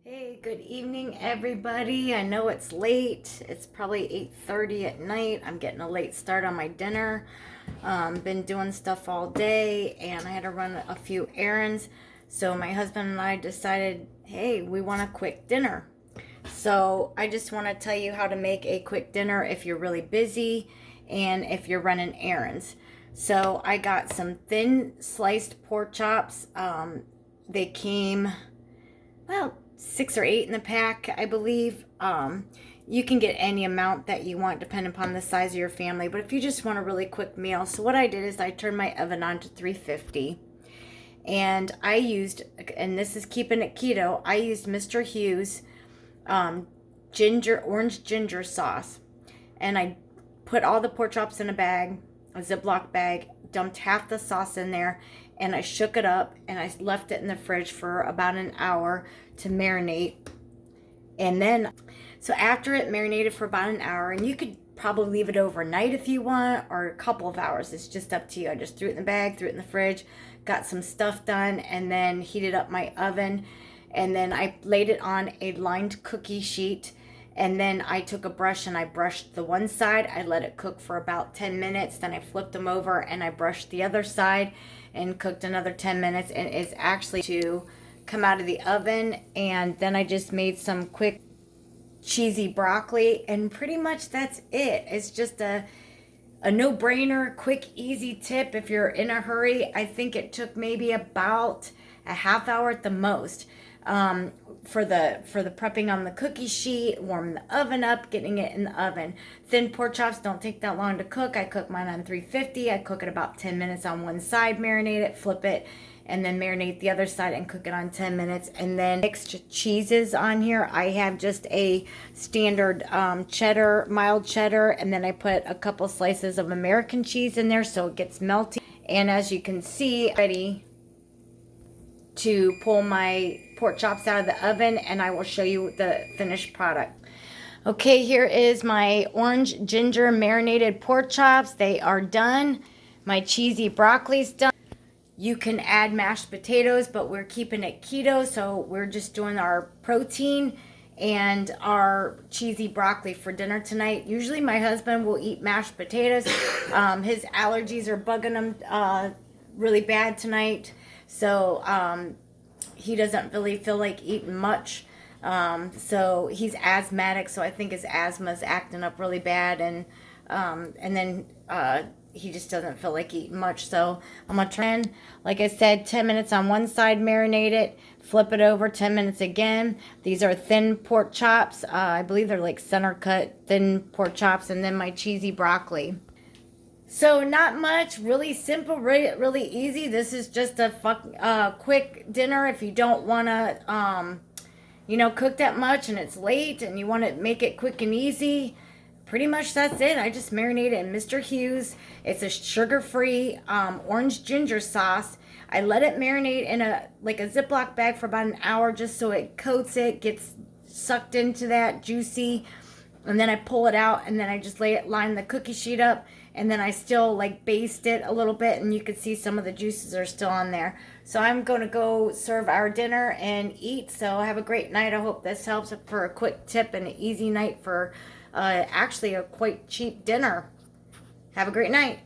Hey, good evening, everybody. I know it's late. It's probably 8:30 at night. I'm getting a late start on my dinner. Been doing stuff all day, and I had to run a few errands. So my husband and I decided, hey, we want a quick dinner. So I just want to tell you how to make a quick dinner if you're really busy and if you're running errands. So I got some thin sliced pork chops. They came, well, 6 or 8 in the pack, I believe. You can get any amount that you want depending upon the size of your family, but if you just want a really quick meal. So what I did is I turned my oven on to 350, and I used, and this is keeping it keto, I used Mr. Hughes orange ginger sauce, and I put all the pork chops in a bag, a Ziploc bag, dumped half the sauce in there, and I shook it up, and I left it in the fridge for about an hour to marinate. And then, so after it marinated for about an hour, and you could probably leave it overnight if you want, or a couple of hours, it's just up to you. I just threw it in the bag, threw it in the fridge, got some stuff done, and then heated up my oven, and then I laid it on a lined cookie sheet. And then I took a brush and I brushed the one side. I let it cook for about 10 minutes. Then I flipped them over and I brushed the other side and cooked another 10 minutes. And it's actually to come out of the oven. And then I just made some quick cheesy broccoli. And pretty much that's it. It's just a no-brainer, quick, easy tip if you're in a hurry. I think it took maybe about a half hour at the most. For the prepping on the cookie sheet, warm the oven up, getting it in the oven. Thin pork chops don't take that long to cook. I cook mine on 350. I cook it about 10 minutes on one side, marinate it, flip it, and then marinate the other side and cook it on 10 minutes. And then mixed cheeses on here. I have just a standard cheddar, mild cheddar, and then I put a couple slices of American cheese in there so it gets melty. And as you can see, ready to pull my pork chops out of the oven, and I will show you the finished product. Okay, here is my orange ginger marinated pork chops. They are done. My cheesy broccoli's done. You can add mashed potatoes, but we're keeping it keto, so we're just doing our protein and our cheesy broccoli for dinner tonight. Usually my husband will eat mashed potatoes. His allergies are bugging him really bad tonight. So he doesn't really feel like eating much. So he's asthmatic, so I think his asthma's acting up really bad, and then he just doesn't feel like eating much. So I'm gonna turn, like I said, 10 minutes on one side, marinate it, flip it over, 10 minutes again. These are thin pork chops. I believe they're like center cut thin pork chops, and then my cheesy broccoli. So not much, really simple, really easy. This is just a quick dinner if you don't want to, cook that much and it's late and you want to make it quick and easy. Pretty much that's it. I just marinated in Mr. Hughes. It's a sugar-free orange ginger sauce. I let it marinate in a Ziploc bag for about an hour just so it coats it, gets sucked into that juicy. And then I pull it out, and then I just line the cookie sheet up, and then I still baste it a little bit, and you can see some of the juices are still on there. So I'm going to go serve our dinner and eat. So have a great night. I hope this helps for a quick tip and an easy night for actually a quite cheap dinner. Have a great night.